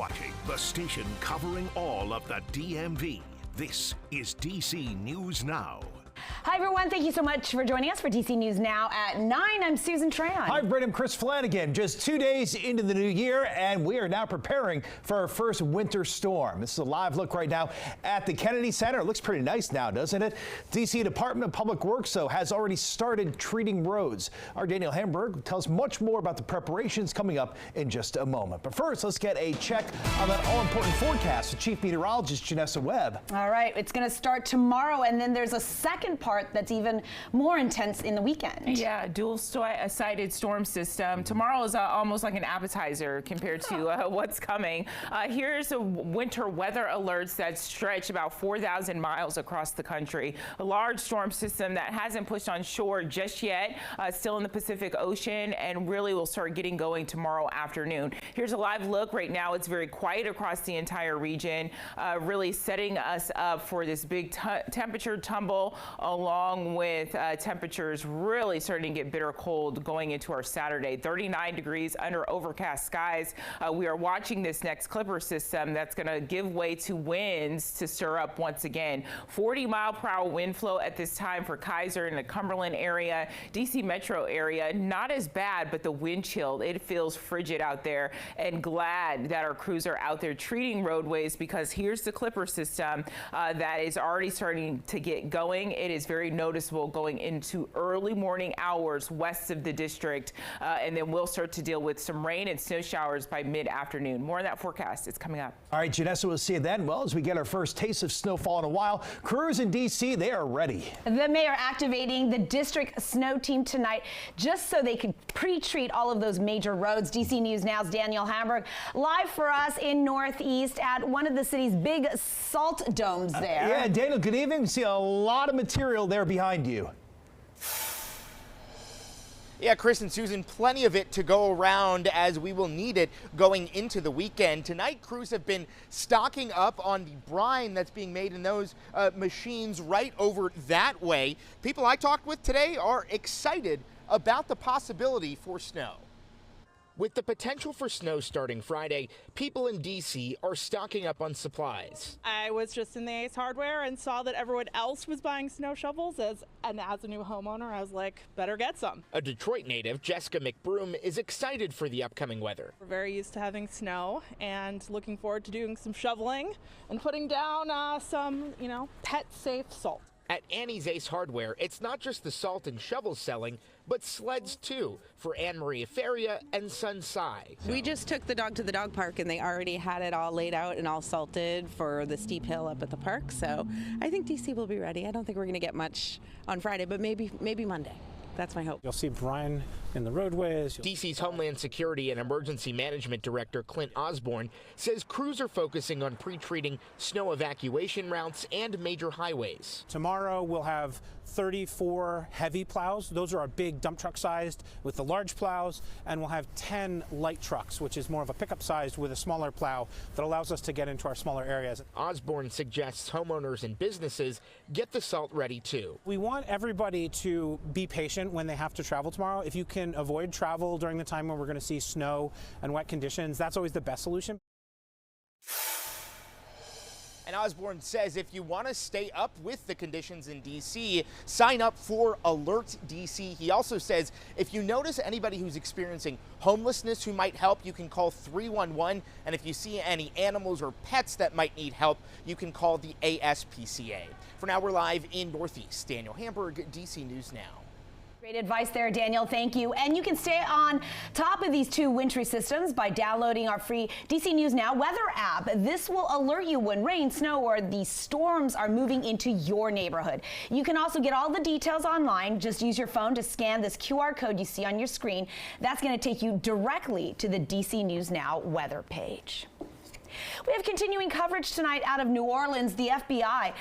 watching the station covering all of the DMV. This is DC News Now. Hi, everyone. Thank you so much for joining us for DC News Now at 9. I'm Susan Tran. Hi, Brent. I'm Chris Flanagan. Just 2 days into the new year, and we are now preparing for our first winter storm. This is a live look right now at the Kennedy Center. It looks pretty nice now, doesn't it? DC Department of Public Works, though, has already started treating roads. Our Daniel Hamburg tells much more about the preparations coming up in just a moment. But first, let's get a check on that all-important forecast with Chief Meteorologist Janessa Webb. All right. It's going to start tomorrow, and then there's a second part that's even more intense in the weekend. Yeah, dual-sided storm system. Tomorrow is almost like an appetizer compared to what's coming. Here's a winter weather alerts that stretch about 4,000 miles across the country. A large storm system that hasn't pushed on shore just yet, still in the Pacific Ocean, and really will start getting going tomorrow afternoon. Here's a live look. Right now, it's very quiet across the entire region, really setting us up for this big temperature tumble, along with temperatures really starting to get bitter cold going into our Saturday. 39 degrees under overcast skies. We are watching this next Clipper system that's going to give way to winds to stir up once again. 40-mile-per-hour wind flow at this time for Kaiser and the Cumberland area. DC metro area, not as bad, but the wind chill, it feels frigid out there. And glad that our crews are out there treating roadways, because here's the Clipper system that is already starting to get going. It is very noticeable going into early morning hours west of the district, and then we'll start to deal with some rain and snow showers by mid-afternoon. More on that forecast is coming up. All right, Janessa, we'll see you then. Well, as we get our first taste of snowfall in a while, crews in D.C., they are ready. The mayor activating the district snow team tonight just so they could pre-treat all of those major roads. DC News Now's Daniel Hamburg live for us in Northeast at one of the city's big salt domes there. Yeah, Daniel, good evening. We see a lot of material there behind you. Yeah, Chris and Susan, plenty of it to go around, as we will need it going into the weekend. Tonight, crews have been stocking up on the brine that's being made in those machines right over that way. People I talked with today are excited about the possibility for snow. With the potential for snow starting Friday, people in D.C. are stocking up on supplies. I was just in the Ace Hardware and saw that everyone else was buying snow shovels. As a new homeowner, I was like, better get some. A Detroit native, Jessica McBroom, is excited for the upcoming weather. We're very used to having snow and looking forward to doing some shoveling and putting down some, pet-safe salt. At Annie's Ace Hardware, it's not just the salt and shovels selling, but sleds too, for Anne Marie Feria and son Cy. We just took the dog to the dog park, and they already had it all laid out and all salted for the steep hill up at the park. So I think DC will be ready. I don't think we're going to get much on Friday, but maybe Monday. That's my hope. You'll see brine in the roadways. DC's Homeland Security and Emergency Management Director Clint Osborne says crews are focusing on pre-treating snow evacuation routes and major highways. Tomorrow we'll have 34 heavy plows. Those are our big dump truck sized with the large plows, and we'll have 10 light trucks, which is more of a pickup sized with a smaller plow that allows us to get into our smaller areas. Osborne suggests homeowners and businesses get the salt ready too. We want everybody to be patient when they have to travel tomorrow. If you can avoid travel during the time when we're going to see snow and wet conditions, that's always the best solution. And Osborne says if you want to stay up with the conditions in D.C., sign up for Alert DC. He also says if you notice anybody who's experiencing homelessness who might help, you can call 311. And if you see any animals or pets that might need help, you can call the ASPCA. For now, we're live in Northeast. Daniel Hamburg, DC News Now. Great advice there, Daniel. Thank you. And you can stay on top of these two wintry systems by downloading our free DC News Now weather app. This will alert you when rain, snow, or these storms are moving into your neighborhood. You can also get all the details online. Just use your phone to scan this QR code you see on your screen. That's going to take you directly to the DC News Now weather page. We have continuing coverage tonight out of New Orleans. The FBI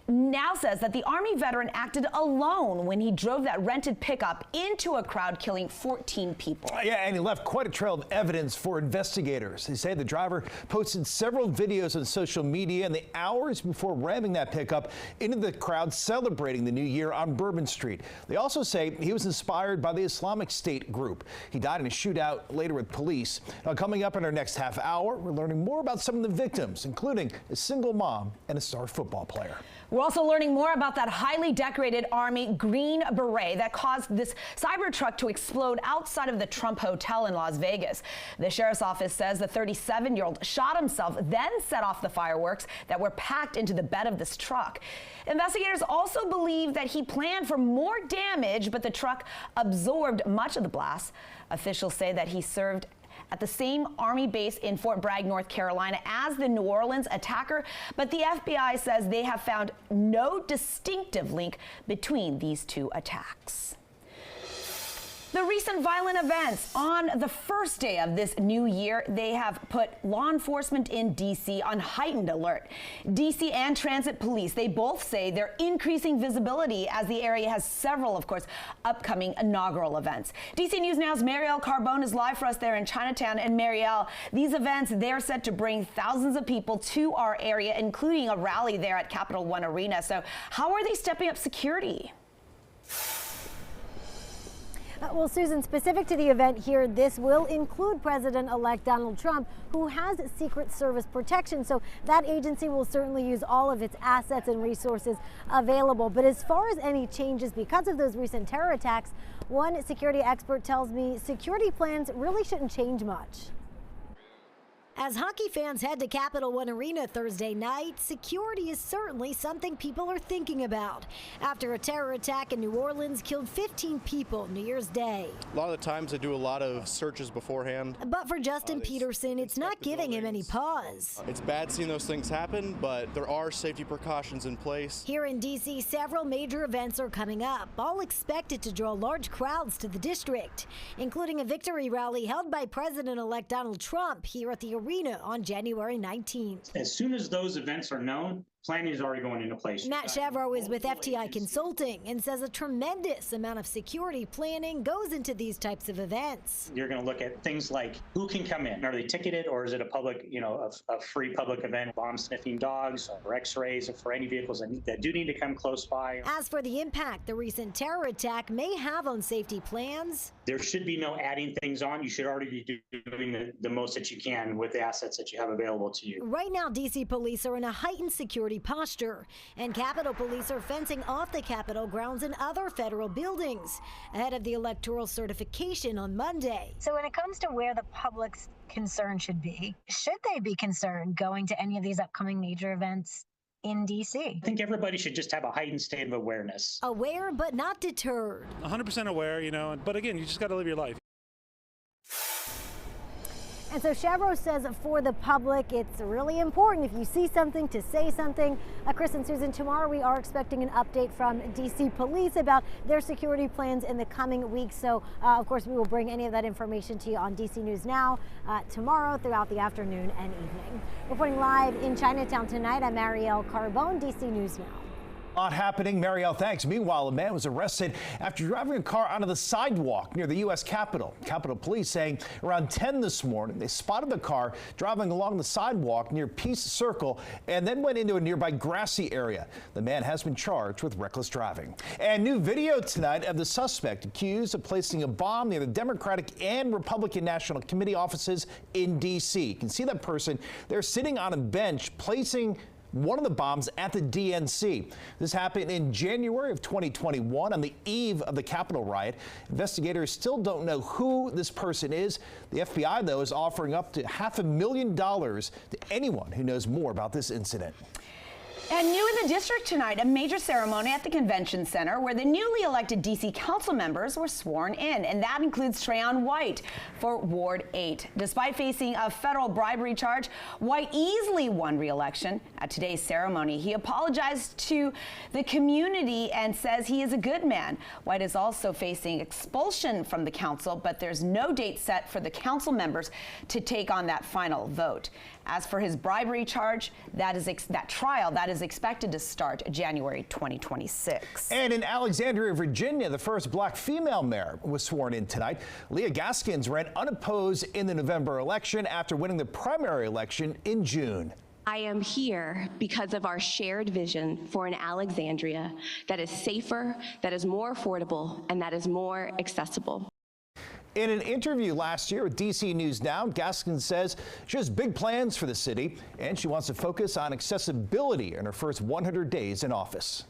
now says that the Army veteran acted alone when he drove that rented pickup into a crowd, killing 14 people. Yeah, and he left quite a trail of evidence for investigators. They say the driver posted several videos on social media in the hours before ramming that pickup into the crowd celebrating the new year on Bourbon Street. They also say he was inspired by the Islamic State group. He died in a shootout later with police. Now, coming up in our next half hour, we're learning more about some of the victims, including a single mom and a star football player. We're also learning more about that highly decorated Army Green Beret that caused this Cybertruck to explode outside of the Trump Hotel in Las Vegas. The sheriff's office says the 37-year-old shot himself, then set off the fireworks that were packed into the bed of this truck. Investigators also believe that he planned for more damage, but the truck absorbed much of the blast. Officials say that he served at the same Army base in Fort Bragg, North Carolina, as the New Orleans attacker, but the FBI says they have found no distinctive link between these two attacks. The recent violent events on the first day of this new year, they have put law enforcement in D.C. on heightened alert. D.C. and transit police, they both say they're increasing visibility as the area has several, of course, upcoming inaugural events. D.C. News Now's Marielle Carbone is live for us there in Chinatown. And Marielle, these events, they're set to bring thousands of people to our area, including a rally there at Capital One Arena. So how are they stepping up security? Well, Susan, specific to the event here, this will include President-elect Donald Trump, who has Secret Service protection. So that agency will certainly use all of its assets and resources available. But as far as any changes because of those recent terror attacks, one security expert tells me security plans really shouldn't change much. As hockey fans head to Capital One Arena Thursday night, security is certainly something people are thinking about. After a terror attack in New Orleans killed 15 people New Year's Day. A lot of the times they do a lot of searches beforehand. But for Justin Peterson, it's not giving him any pause. It's bad seeing those things happen, but there are safety precautions in place. Here in D.C., several major events are coming up, all expected to draw large crowds to the district, including a victory rally held by President-elect Donald Trump here at the arena on January 19th. As soon as those events are known, planning is already going into place. Matt Chevro is with FTI Consulting and says a tremendous amount of security planning goes into these types of events. You're going to look at things like who can come in. Are they ticketed, or is it a public, a free public event? Bomb sniffing dogs or X-rays for any vehicles that do need to come close by. As for the impact the recent terror attack may have on safety plans, there should be no adding things on. You should already be doing the most that you can with the assets that you have available to you. Right now, D.C. police are in a heightened security posture, and Capitol Police are fencing off the Capitol grounds and other federal buildings ahead of the electoral certification on Monday. So when it comes to where the public's concern should they be concerned going to any of these upcoming major events in D.C.? I think everybody should just have a heightened state of awareness. Aware but not deterred. 100% aware, but again, you just got to live your life. And so Chevro says for the public, it's really important if you see something to say something. Chris and Susan, tomorrow we are expecting an update from D.C. Police about their security plans in the coming weeks. So, of course, we will bring any of that information to you on D.C. News Now tomorrow throughout the afternoon and evening. Reporting live in Chinatown tonight, I'm Marielle Carbone, D.C. News Now. A lot happening. Marielle, thanks. Meanwhile, a man was arrested after driving a car onto the sidewalk near the U.S. Capitol. Capitol Police saying around 10 this morning, they spotted the car driving along the sidewalk near Peace Circle and then went into a nearby grassy area. The man has been charged with reckless driving. And new video tonight of the suspect accused of placing a bomb near the Democratic and Republican National Committee offices in D.C. You can see that person there sitting on a bench placing one of the bombs at the DNC. This happened in January of 2021 on the eve of the Capitol riot. Investigators still don't know who this person is. The FBI, though, is offering up to $500,000 to anyone who knows more about this incident. And new in the district tonight, a major ceremony at the convention center where the newly elected D.C. council members were sworn in, and that includes Trayon White for Ward 8. Despite facing a federal bribery charge, White easily won re-election. At today's ceremony, he apologized to the community and says he is a good man. White is also facing expulsion from the council, but there's no date set for the council members to take on that final vote. As for his bribery charge, that trial is expected to start January 2026. And in Alexandria, Virginia, the first black female mayor was sworn in tonight. Leah Gaskins ran unopposed in the November election after winning the primary election in June. I am here because of our shared vision for an Alexandria that is safer, that is more affordable, and that is more accessible. In an interview last year with DC News Now, Gaskins says she has big plans for the city and she wants to focus on accessibility in her first 100 days in office.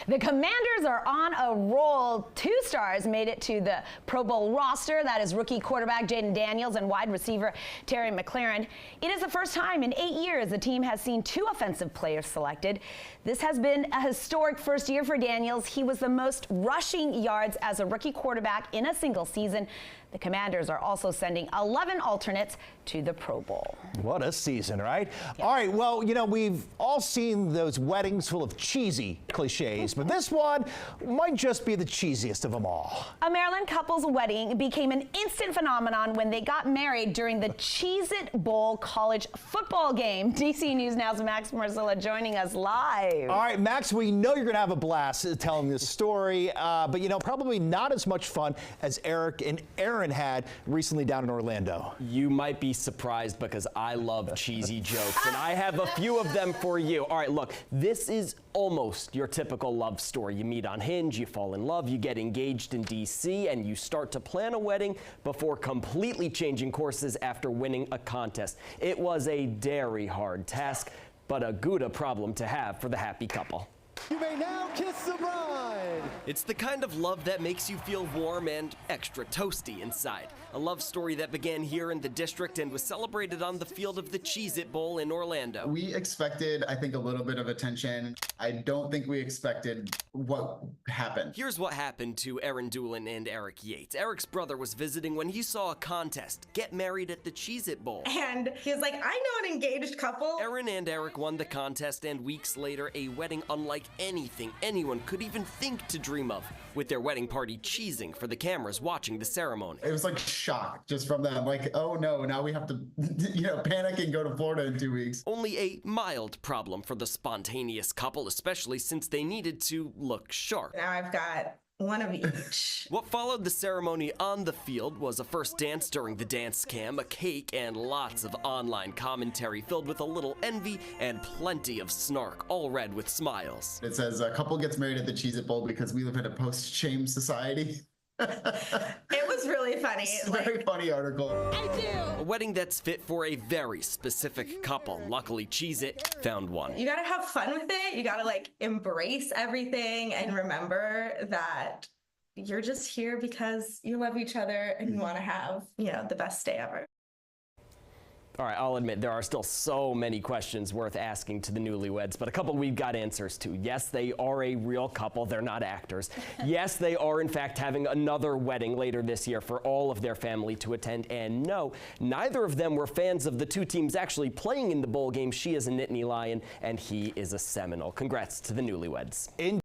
The Commanders are on a roll. 2 stars made it to the Pro Bowl roster. That is rookie quarterback Jaden Daniels and wide receiver Terry McLaurin. It is the first time in 8 years the team has seen 2 offensive players selected. This has been a historic first year for Daniels. He was the most rushing yards as a rookie quarterback in a single season. The Commanders are also sending 11 alternates to the Pro Bowl. What a season, right? Yeah. All right, well, you know, we've all seen those weddings full of cheesy cliches, but this one might just be the cheesiest of them all. A Maryland couple's wedding became an instant phenomenon when they got married during the Cheez-It Bowl college football game. DC News Now's Max Marzilla joining us live. All right, Max, we know you're going to have a blast telling this story, but, you know, probably not as much fun as Eric and Aaron had recently down in Orlando. You might be surprised because I love cheesy jokes, and I have a few of them for you. All right, look, this is almost your typical love story. You meet on Hinge, you fall in love, you get engaged in DC, and you start to plan a wedding before completely changing courses after winning a contest. It was a very hard task, but a good problem to have for the happy couple. You may now kiss the bride. It's the kind of love that makes you feel warm and extra toasty inside. A love story that began here in the district and was celebrated on the field of the Cheez-It Bowl in Orlando. We expected, I think, a little bit of attention. I don't think we expected what happened. Here's what happened to Aaron Doolin and Eric Yates. Eric's brother was visiting when he saw a contest, Get Married at the Cheez-It Bowl. And he was like, I know an engaged couple. Aaron and Eric won the contest, and weeks later, a wedding unlike anything anyone could even think to dream of, with their wedding party cheesing for the cameras watching the ceremony. It was like shock just from them, like, oh no, now we have to, panic and go to Florida in 2 weeks. Only a mild problem for the spontaneous couple, especially since they needed to look sharp. Now I've got one of each. What followed the ceremony on the field was a first dance during the dance cam, a cake, and lots of online commentary filled with a little envy and plenty of snark, all read with smiles. It says a couple gets married at the Cheez-It Bowl because we live in a post-shame society. It was really funny. It's a very funny article. I do. A wedding that's fit for a very specific couple. Luckily, Cheez-It found one. You gotta have fun with it. You gotta embrace everything and remember that you're just here because you love each other and you want to have, the best day ever. All right, I'll admit there are still so many questions worth asking to the newlyweds, but a couple we've got answers to. Yes, they are a real couple. They're not actors. Yes, they are, in fact, having another wedding later this year for all of their family to attend. And no, neither of them were fans of the 2 teams actually playing in the bowl game. She is a Nittany Lion, and he is a Seminole. Congrats to the newlyweds.